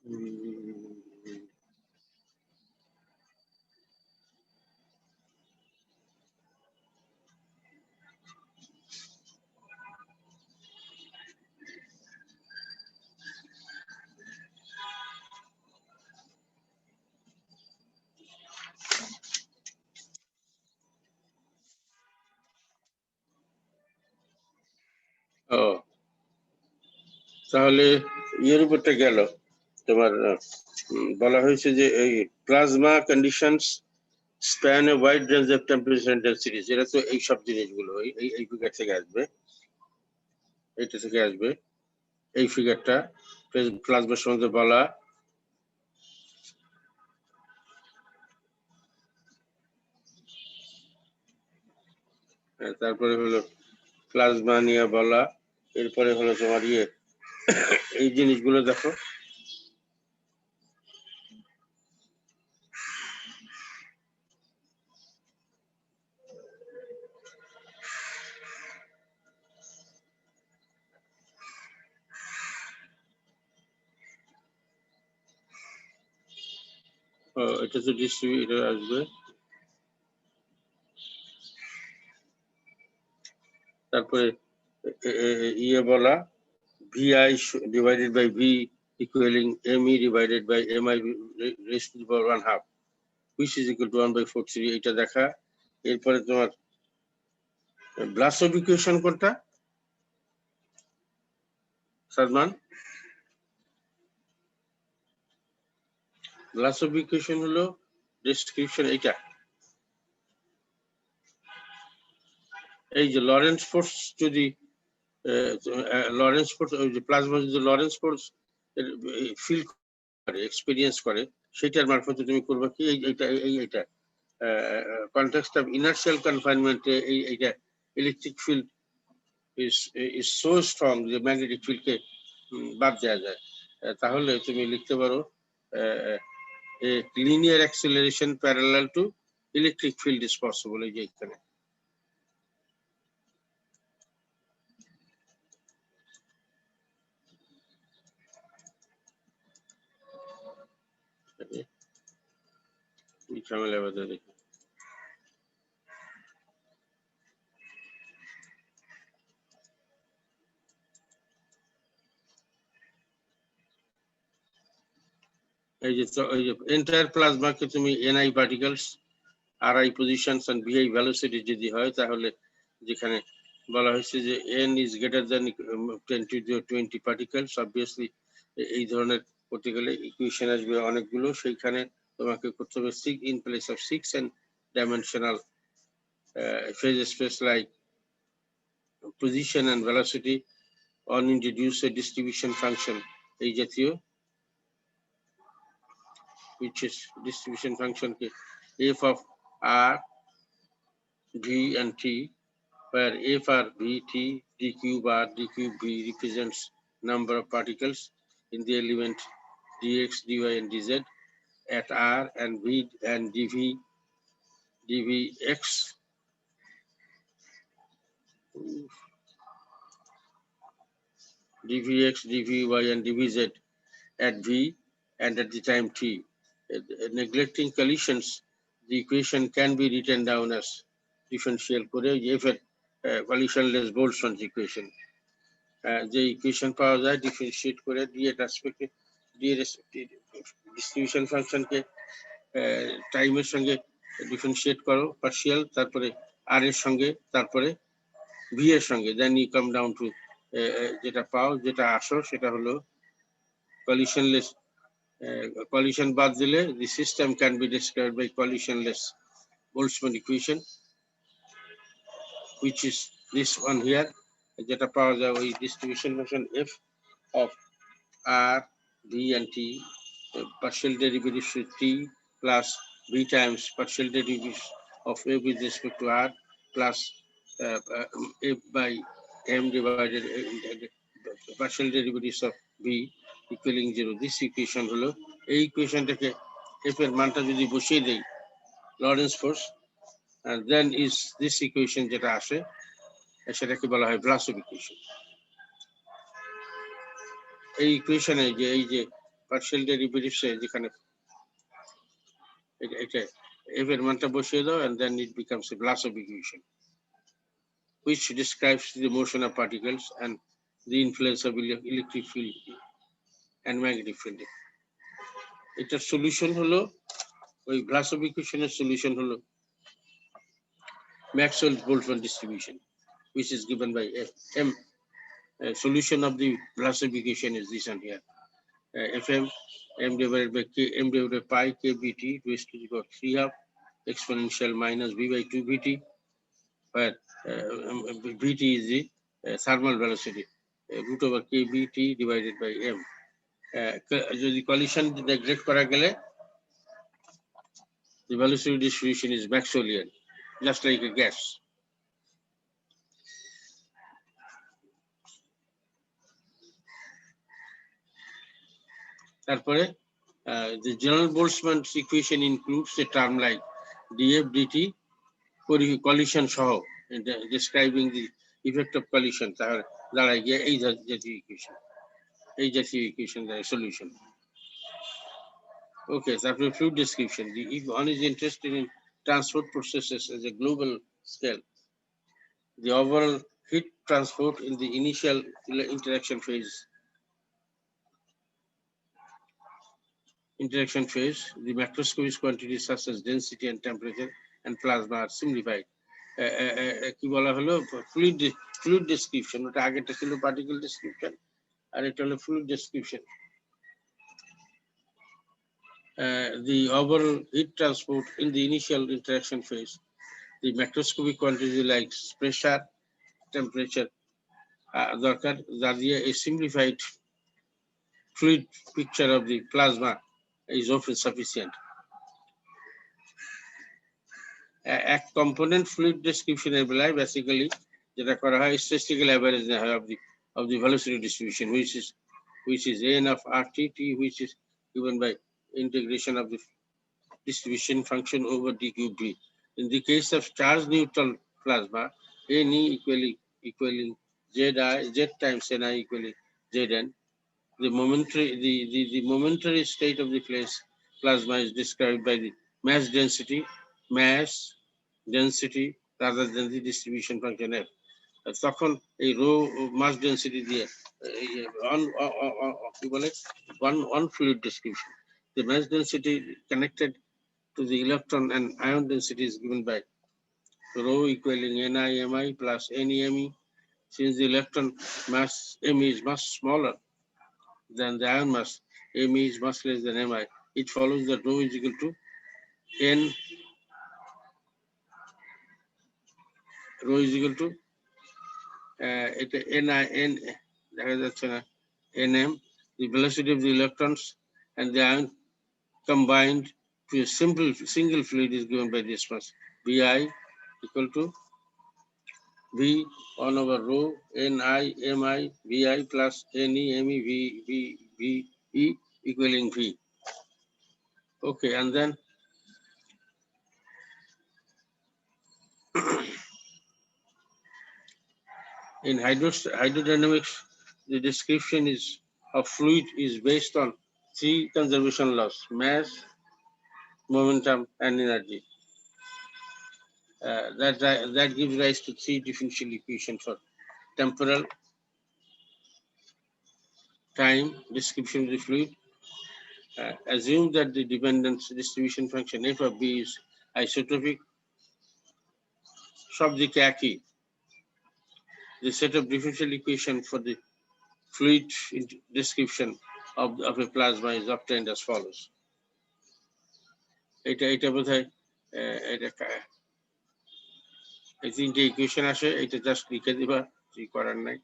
ও তাহলে ইয়ের উপরটা গেল তোমার বলা হয়েছে যে এই plasma conditions span a wide range of temperature and densities, এটা তো এই সব জিনিসগুলো এই ফিগার থেকে আসবে, এটা থেকে আসবে এই ফিগারটা প্লাজমা সম্বন্ধে বলা। তারপরে হলো প্লাজমা নিয়ে বলা, এরপরে হলো তোমার ইয়ে এই জিনিসগুলো দেখো, এটা তো ডিস্ট্রিবিউটর আসবে। তারপরে ইয়ে বলা VI divided by V equaling ME divided by MI raised to the power 1/2 which is equal to 1/4/3, এটা দেখা। এরপরে তোমার ব্লাসব ইকুয়েশন কোনটা সালমান? ব্লাসব ইকুয়েশন হলো ডেসক্রিপশন, এইটা এই যে লরেন্স ফোর্স যদি লরেন্স ফোর্স ওই যে প্লাজমা যদি লরেন্স ফোর্স ফিল করে এক্সপেরিয়েন্স করে সেটার মারফতে তুমি করবে কি এইটা কনটেক্সট অফ ইনার্শিয়াল কনফাইনমেন্টে এইটা electric field is so strong যে ম্যাগনেটিক ফিল্ডকে বাদ দেওয়া যায়। তাহলে তুমি লিখতে পারো linear acceleration parallel to electric field is possible, এই যে এখানে। ঝামেলা বাধা দেখি এই যে এন্টায়ার প্লাজমাকে তুমি NI particles RI positions and VI velocity যদি হয়, তাহলে যেখানে বলা হয়েছে যে n is greater than 10 to the 20 particles, obviously এই ধরনের করতে গেলে ইকুয়েশন আসবে অনেকগুলো, সেইখানে তোমাকে করতে হবে 6 in place of 6 and dimensional phase space like position and velocity on introduce a distribution function এই জাতীয়, which is distribution function ke f of r, v and t, where f r v t d cube r d cube v represents number of particles in the element dx dy and dz at r, and v and dvx dvx dvy and dvz at v and at the time t. Neglecting collisions, the equation can be written down as differential করে f এর collisionless Boltzmann equation, যে equation পাওয়া যায় differentiate করে দিয়ে রেসপেক্টে দিয়ে distribution ফাংশনকে টাইমের সঙ্গে ডিফারেন্সিয়েট করো পার্শিয়াল, তারপরে আর এর সঙ্গে, তারপরে ভি এর সঙ্গে, then you come down to যেটা পাও, যেটা আসো সেটা হলো collisionless. Collision বাদ দিলে the system can be described by collisionless Boltzmann equation, which is this one here, যেটা পাওয়া যায় ওই distribution function f of r, v and t, partial derivatives with t plus v times partial derivatives of a with respect to r plus f by m divided partial derivatives of v equaling 0. This equation হলো এই ইকুয়েশনটাকে f এর মানটা যদি বসিয়ে দেই Lawrence force, and then is this equation যেটা আসে সেটাকে বলা হয় ব্লাসব ইকুয়েশন। এই ইকুয়েশনে যে এই যে partial derivatives যেখানে এটা f এর মানটা বসিয়ে দাও, and then it becomes a Vlasov equation which describes the motion of particles and the influence of electric field and magnetic field. এটার সলিউশন হলো ওই Vlasov equationের সলিউশন হলো Maxwell-Boltzmann distribution, which is given by m. Solution of the Vlasov equation is this one here. Fm m divided by k m divided by pi k bt raised to the power 3/2 exponential minus v by 2 bt, where bt is the thermal velocity, root over k bt divided by m. যদি collision neglect করা গেলে the velocity distribution is Maxwellian, just like a gas. তারপরে the general Boltzmann's equation includes a term like df dt collision সহ, describing the effect of collision. তাহলে দাঁড়ায় গিয়ে এই জাতীয় ইকুয়েশন দ্বারা সলিউশন। Okay, তারপরে fluid description. If one is interested in transport processes as a global scale, the overall heat transport in the initial interaction phase, the macroscopic quantities such as density and temperature and plasma are simplified. কি বলা হলো fluid description, ওটা আগেটা ছিল particle description আর এটা হলো fluid description. The overall heat transport in the initial interaction phase, the macroscopic quantity like pressure, temperature দরকার, যা দিয়ে a simplified fluid picture of the plasma is often sufficient. এক component fluid description এর বেলায় basically যেটা করা হয় statistical average of the velocity distribution, which is n of RTT, which is given by integration of the distribution function over d cube v. In the case of charge neutral plasma, Ne equaling Z times Ni equaling Zn, the momentary state of the plasma is described by the mass density rather than the distribution function f. তখন এই rho mass density দিয়ে one fluid description. The mass density connected to the electron and ion density is given by rho equaling NiMi plus NeMe. Since the electron mass M is much smaller than the ion mass, Me is much less than Mi, it follows that rho is equal to N. Rho is equal to Nm, the velocity of the electrons and the ion combined to a single fluid is given by this mass. Vi equal to V 1 over rho Ni Mi Vi plus Ne Me V E equaling V. Okay, and then in hydrodynamics, the description of fluid is based on three conservation laws: mass, momentum, and energy. That gives rise to three differential equations for temporal, time, description of the fluid. Assume that the dependence distribution function f of b is isotropic. সব দিকে একই। The set of differential equation for the fluid description of a plasma is obtained as follows. এটা বোধহয় এই তিনটে equation আসে, এটা just লিখে দিবা, কি করার নাই।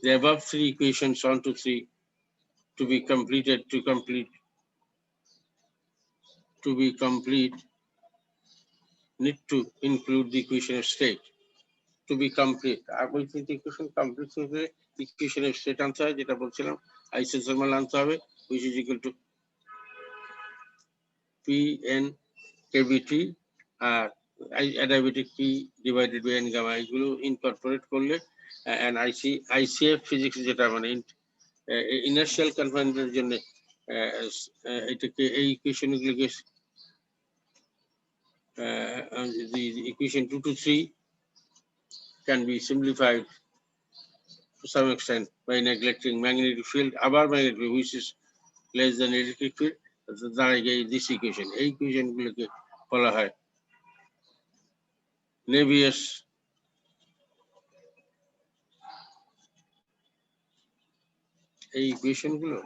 The above three equations 1 to 3 to be complete need to include the equation of state. To be complete, ওই তিনটে ইকুয়েশন কমপ্লিট হয়ে ইকুয়েশন অফ স্টেট আনতে হয়, যেটা বলছিলাম আইসোথার্মাল আনতে হবে, which is equal to Pn kBT আর adiabatic P divided by n gamma, এগুলো ইনকর্পোরেট করলে and ICF ফিজিক্স যেটা মানে ইনার্শিয়াল কনফাইনমেন্টের জন্য এটাকে এই ইকুয়েশনগুলোকে the equation 2 to 3 can be simplified to some extent by neglecting magnetic field, abar magnetic field, which is less than electric field. This equation, এই ইকুয়েশন গুলোকে বলা হয় নেভিয়ার্স এই ইকুয়েশন গুলো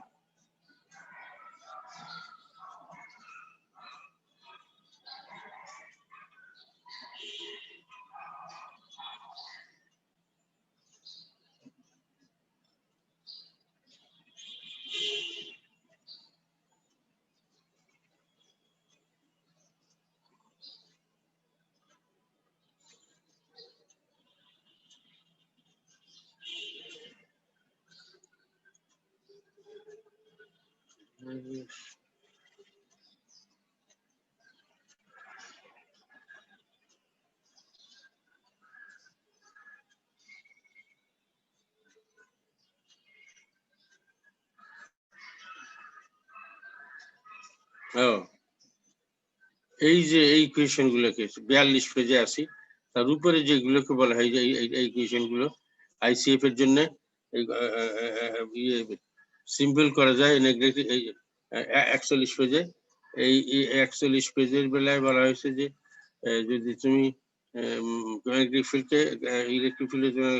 এই যে এই ইকুয়েশন গুলোকে 42 পেজে আসি, তার উপরে যেগুলোকে বলা হয় যে এই ইকুয়েশন গুলো আইসিএফ এর জন্য সিম্পল করা যায়। 41 পেজে, এই 41 পেজের বেলায় বলা হয়েছে যে যদি তুমি ম্যাগনেটিক ফিল্ডকে ইলেকট্রিক ফিল্ডের জন্য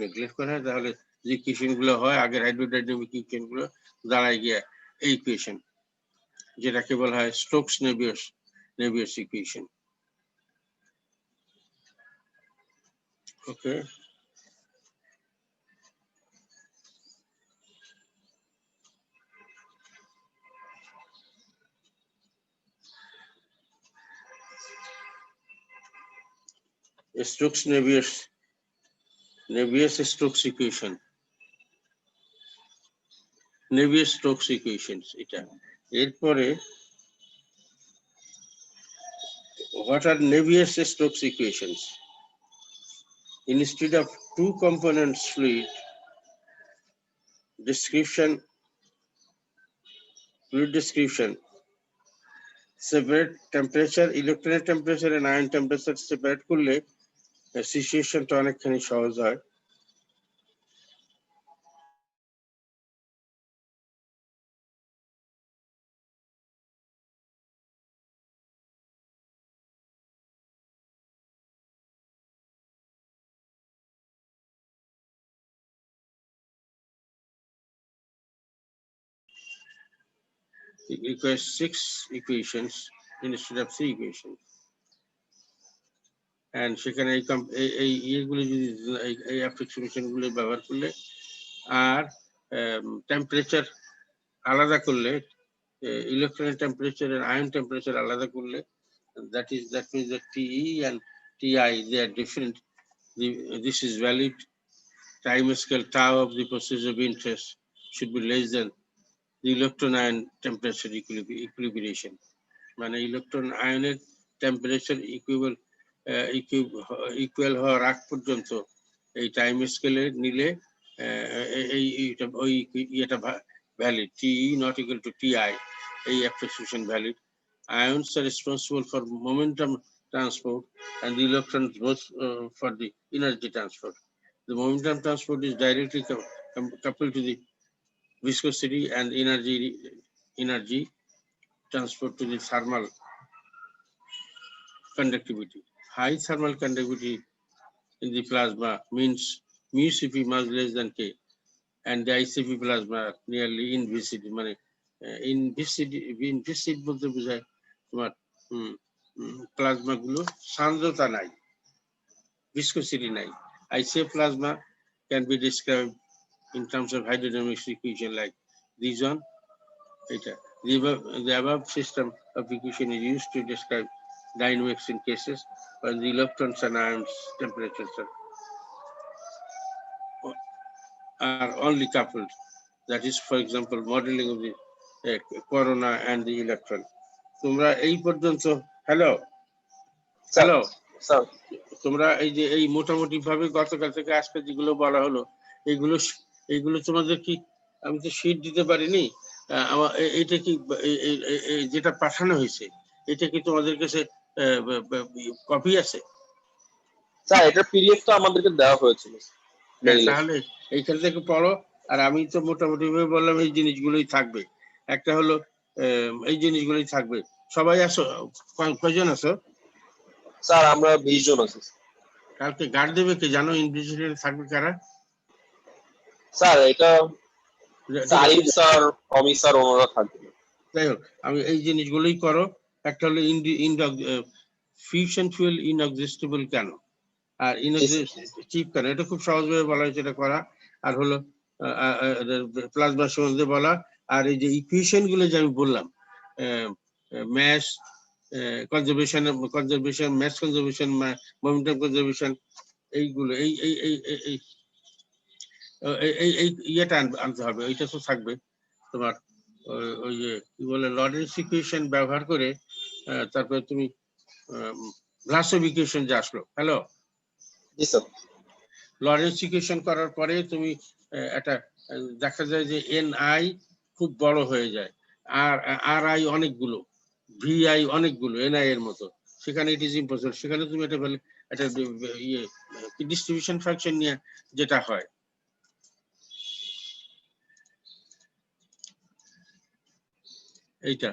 নেগলেক্ট করা হয়, তাহলে যে ইকুয়েশন গুলো হয় আগের হাইড্রোডাইনামিক ইকুয়েশন গুলো দাঁড়ায় গিয়ে এই ইকুয়েশন, যেটাকে বলা হয় স্টোকস নেভিয়ার্স ইকুয়েশন। ওকে, Stokes-Navier Stokes equation, Navier-Stokes equations এটা। এরপরে what are Navier-Stokes equations? Instead of two components fluid description, separate temperature, electronic temperature and ion temperature separate করলে সিচুয়েশনটা অনেকখানি সহজ হয়। It requires 6 equations instead of 3 equations. And সেখানে এই ইয়েগুলো যদি এই অ্যাপ্রক্সিমেশন গুলো ব্যবহার করলে আর টেম্পারেচার আলাদা করলে, ইলেকট্রনিক টেম্পারেচার আর আয়ন টেম্পারেচার আলাদা করলে, that means that TE and TI, they are different. This is valid. Time scale tau of the process of interest should be less than the electron ion temperature equilibration. মানে electron আয়নের temperature equal হওয়ার আগ পর্যন্ত এই time স্কেলে নিলে ওই ইয়েটা valid, TE not equal to TI, এই approximation valid. Ions are responsible for momentum transport and the electrons both for the energy transport. The momentum transport is directly coupled to the viscosity and energy transport to the thermal conductivity. High thermal conductivity in the plasma means mu Cp much less than K, and the ICP plasma nearly inviscid, মানে inviscid বলতে বোঝায় তোমার plasma গুলো সান্দ্রতা নাই, viscosity নাই। ICF plasma can be described in terms of hydrodynamics equation like this one. The above system of equation is used to describe dynamics in cases when the electrons and ions temperatures are only coupled. That is, for example, modeling of the corona and the electron. তোমরা এই পর্যন্ত hello তোমরা এই যে এই মোটামুটি ভাবে গতকাল থেকে আজকে যেগুলো বলা হলো এইগুলো তোমাদের কি আমি তো শীট দিতে পারিনি। আমার এটা কি যেটা পাঠানো হয়েছে এটা কি তোমাদের কাছে কপি আছে? স্যার এটা পিডিএফ তো আমাদেরকে দেওয়া হয়েছিল। তাহলে এইখান থেকে পড়ো। আর আমি তো মোটামুটি ভাবে বললাম এই জিনিসগুলোই থাকবে। একটা হলো এই জিনিসগুলোই থাকবে। সবাই আসো, কয়জন আছো? স্যার আমরা 20 জন আছি। কালকে গার্ড দেবে কে জানো? ইনভিজিলেটর থাকবে কারা? স্যার এটা সারিফ স্যার, অমিত স্যার ওনারা থাকবে। যাই হোক, আমি এই জিনিসগুলোই করো। একটা হলো ফিউশন ফুয়েল ইনএক্সিস্টেবল কেন, আর চিপ কেন, এটা খুব সহজভাবে বলা হয়েছে, এটা করা। আর হলো প্লাজমা সম্বন্ধে বলা। আর এই যে ইকুয়েশন গুলো যে আমি বললাম, mass conservation, mass conservation, momentum conservation, এইগুলো এই এই এই এই এই ইয়েটা আনতে হবে। ওইটা তো থাকবে তোমার। ওই যে কি বলে লরেন্স ইকুয়েশন ব্যবহার করে তারপরে তুমি ব্লাসোভ ইকুয়েশন যে আসলো। হ্যালো, লরেন্স ইকুয়েশন করার পরে তুমি একটা দেখা যায় যে এন আই খুব বড় হয়ে যায়, আর আর আই অনেকগুলো, ভি আই অনেকগুলো এন আই এর মতো। সেখানে ইট ইজ ইম্পসিবল। সেখানে তুমি একটা ইয়ে ডিস্ট্রিবিউশন ফাংশন নিয়ে যেটা হয়, এইটা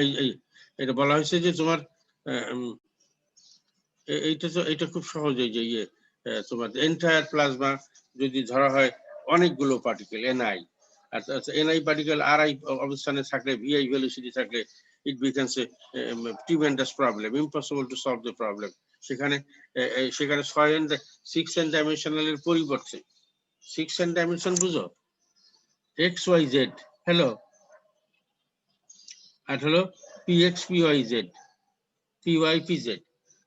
এই এটা বলা হয়েছে যে তোমার এইটা তো এটা খুব সহজ। এই যে তোমার এন্টায়ার প্লাজমা যদি ধরা হয় অনেকগুলো পার্টিকেল এনআই, আর এনআই পার্টিকেল আর আই অবস্থানে থাকলে, ভিআই ভেলোসিটি থাকলে, it becomes a tremendous problem, impossible to solve the problem. সেখানে সেখানে 6 ডাইমেনশনাল এর পরিবর্তে 6 ডাইমেনশন বুঝো, এক্স ওয়াই জেড, হ্যালো, আর হলো PX PY Z, PY PZ,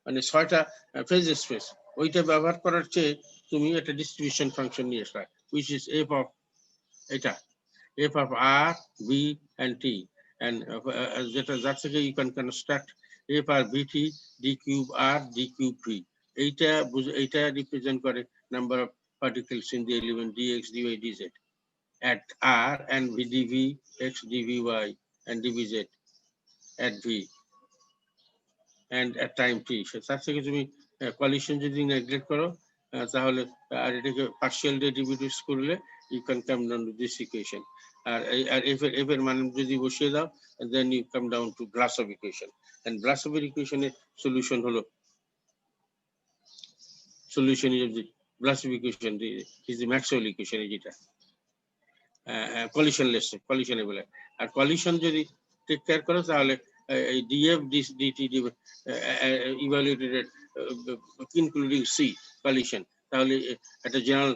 মানে 6টা ফেজ স্পেস। ওইটা ব্যবহার করার চেয়ে তুমি একটা ডিস্ট্রিবিউশন ফাংশন নিয়ে আসা, which is f of এটা f of r, v and t, and যেটা যার থেকে you can construct f r vt d cube r d cube v। এইটা রিপ্রেজেন্ট করে number of particles in the element dx dy dz at r and v dv x dvy and dvz at v and at time t। তার থেকে তুমি coalition যদি neglect করো তাহলে, আর এটাকে পার্শিয়াল ডেরিভেটিভস করলে you can come down to this equation. আর এফ এর মান যদি বসিয়ে দাও, then you come down to Vlasov equation. And ব্লাসোভের ইকুয়েশনের সলিউশন হলো, solution is the Vlasov equation is the Maxwell equation, যেটা কলিশনলেস, কলিশনেবল। আর কলিশন যদি টেক কেয়ার করো তাহলে এই ডিএফ ডিটি ইভালুয়েটেড ইনক্লুডিং সি কলিশন, তাহলে একটা জেনারেল,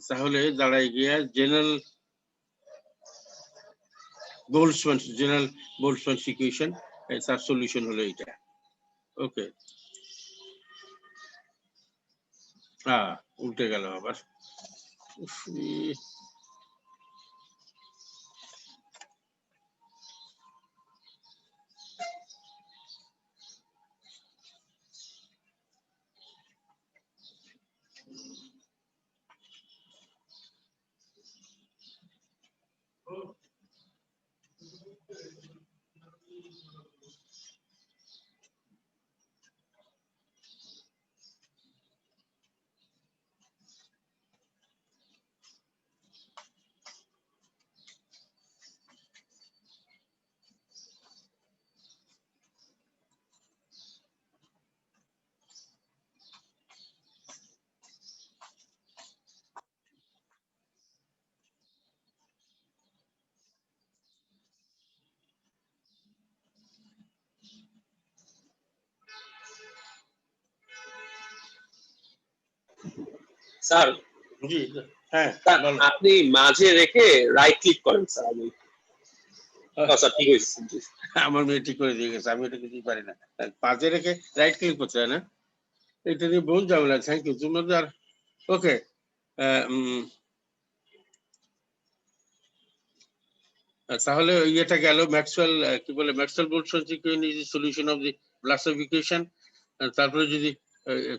তাহলে দাঁড়ায় গিয়া জেনারেল বোল্টজম্যান ইকুয়েশন, তার সলিউশন হলো এটা। ওকে, উল্টে গেল আবার। স্যার জি, হ্যাঁ, আপনি মাঝে রেখে রাইট ক্লিক করেন স্যার। আমি স্যার ঠিক হয়েছে, আমার মেয়ে ঠিক করে দিয়ে গেছে, আমি এটা কিছুই পারি না। পাশে রেখে রাইট ক্লিক করতে হয় না, এটা নিয়ে বহু ঝামেলা। থ্যাংক ইউ তোমাদের। ওকে, তাহলে ইয়েটা গেল ম্যাক্সওয়েল কি বলে Maxwell Boltz equation is the solution of the Vlasov equation. তারপরে যদি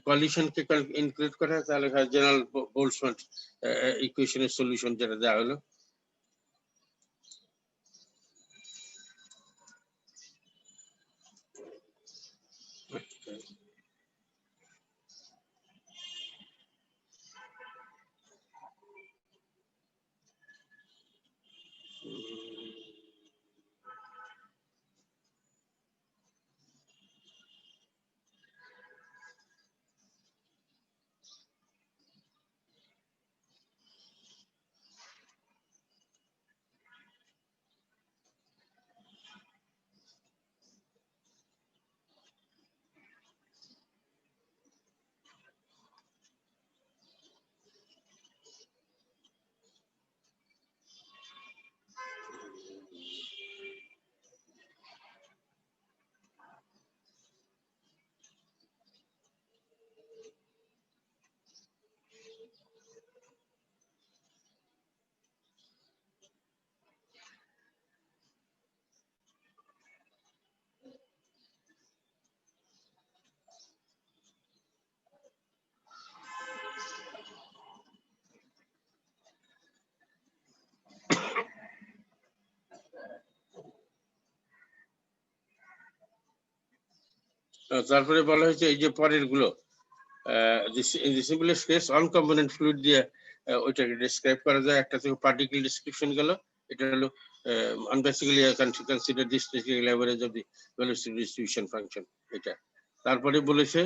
কোয়ালিশনকে ইনক্লুড করা হয় তাহলে জেনারেল বোলটজম্যান ইকুয়েশনের সলিউশন যেটা দেওয়া হলো। তারপরে বলা হয়েছে এই যে পরের গুলো simplest case on component fluid দিয়ে ওইটাকে ডিসক্রাইব করা যায়। একটা থেকে পার্টিকেল ডিসক্রিপশন গেল, এটা হলো basically consider this statistical average of the velocity distribution function এটা। তারপরে বলেছে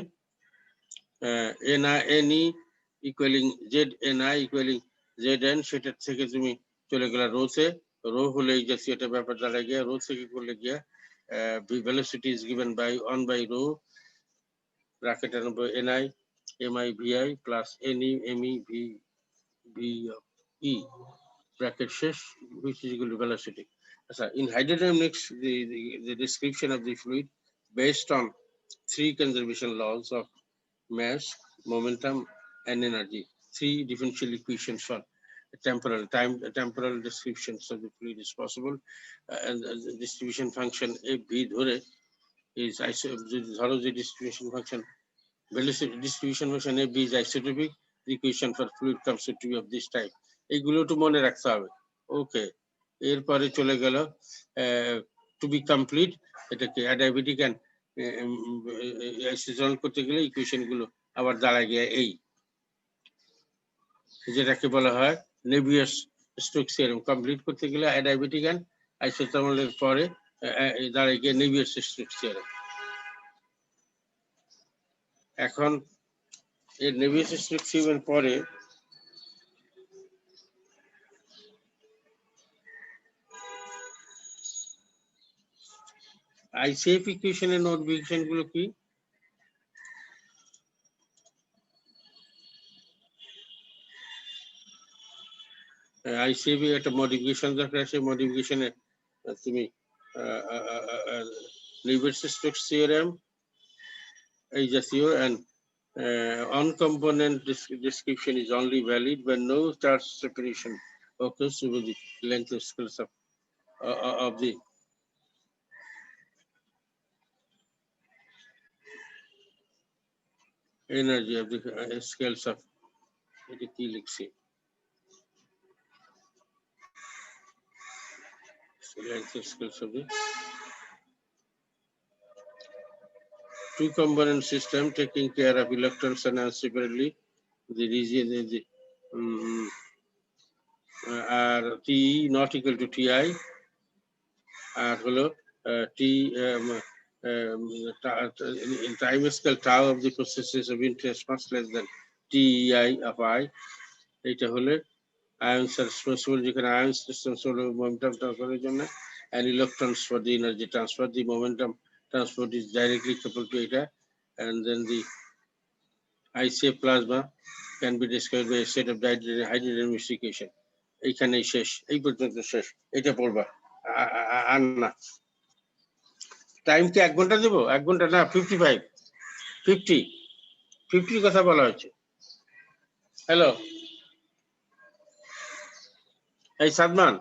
এনই ইকুয়ালিং জেড এনআই ইকুয়ালিং জেড এন, সেটার থেকে তুমি চলে গেলে রোতে, রো হলে এই জাতীয় একটা ব্যাপার দাঁড়ায় গিয়া, রো থেকে করলে গিয়া velocity is given by 1 by rho bracket ni mi vi plus ne me v e bracket শেষ which is equal to velocity. In hydrodynamics, the description of the fluid based on three conservation laws of mass, momentum, and energy. Three differential equations for temporal descriptions of the fluid is possible, and the distribution function v ধরে is ধরো যে distribution function velocity distribution function b is isotropic, the equation for fluid comes to be of this type. এইগুলো একটু মনে রাখতে হবে। ওকে, এরপরে চলে গেল টু বি কমপ্লিট, এটাকে অ্যাডায়াবেটিক অ্যান্ড আইসোটন করতে গেলে ইকুয়েশন গুলো আবার দাঁড়ায় গিয়ে এই যেটাকে বলা হয় নেভিয়াস স্টোকস থিওরেম। কমপ্লিট করতে গেলে অ্যাডায়াবেটিক অ্যান্ড আইসোথর্মালের পরে দাঁড়ায় গিয়ে নেভিয়াস স্টোকস থিওরেম। এখন এর নেভিয়াস স্টোকস থিওরেমের পরে আইসিএফ ইকুয়েশনের নোট ইকুয়েশন গুলো কি? আইসিএফ একটা মডিফিকেশন দরকার, সেই মডিফিকেশনে তুমি নেভিয়াস স্টোকস থিওরেম এই জাতীয় and on component description is only valid when no charge separation occurs over the length of scales of the energy of the scales of the helixy. So length of scales of the two component system taking care of electrons and ions separately. The region is the are TE not equal to TI, আর হলো T in time scale tau of the processes of interest much less than TEI of I. এটা হলে ions are responsible যেখানে ions responsible momentum transfer জন্য, and electrons for the energy transfer. The momentum transport is directly coupled to এটা, and then the ICF plasma can be described by a set of hydrodynamic equation. এইখানেই শেষ, এই পর্যন্ত শেষ। এটা পড়বা আর না। টাইম কি 1 ঘন্টা দেবো? 1 ঘন্টা না, 50 কথা বলা হয়েছে। হ্যালো, এই সাদমান,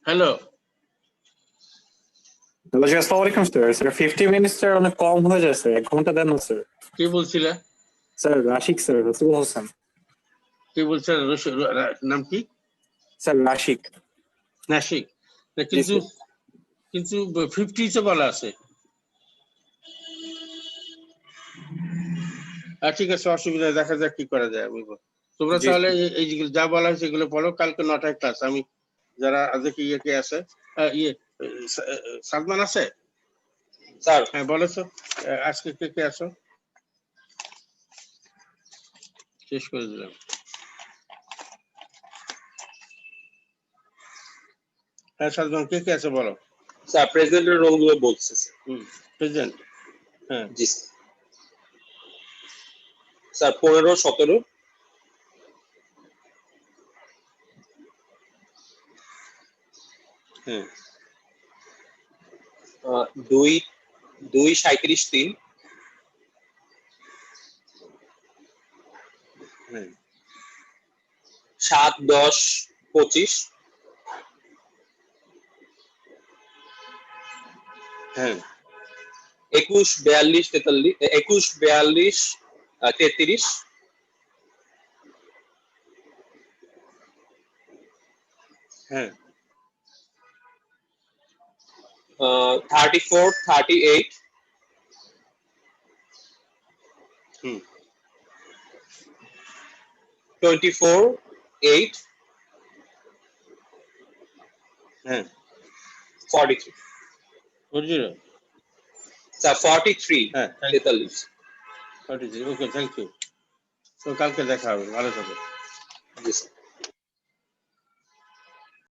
হ্যালো, হ্যালো জি, আসসালামু আলাইকুম স্যার। স্যার 50 মিনিট স্যার অনেক কম হয়ে যায় স্যার, 1 ঘন্টা দেন না স্যার। কে বলছিলা? স্যার রাশিক স্যার, রসুল হোসেন। কে বলছে? নাম কি? স্যার রাশিক। নাসিক। না, জি কিন্তু স্যার। কিন্তু 50 তে বলা আছে। ঠিক আছে, অসুবিধা নেই, দেখা যাক কি করা যায়। আমি তোমরা জি তাহলে স্যার। এই যেগুলো যা বলা হয়েছে এগুলো পড়ো, কালকে 9টায় ক্লাস। আমি যারা আজকে ইয়ে কে আছে, ইয়ে সালমান আছে? স্যার হ্যাঁ বলো তো, আজকে কে কে আছো? শেষ করে দিলাম। হ্যাঁ সালমান, কে কে আছে বলো। স্যার প্রেসিডেন্টের রোলগুলো বলছে স্যার। প্রেজেন্ট। হ্যাঁ জি স্যার 15, 17, হ্যাঁ 2, 2, 37, 3, হ্যাঁ 7, 10, 25, হ্যাঁ 21, 42, 43, 21, 42, 33, হ্যাঁ 34, 38, হুম 24, 8, হ্যাঁ 43, 40। স্যার 43, হ্যাঁ 43। 43। ওকে, থ্যাংক ইউ। তো কালকে দেখা হবে, ভালো থাকো। জি স্যার।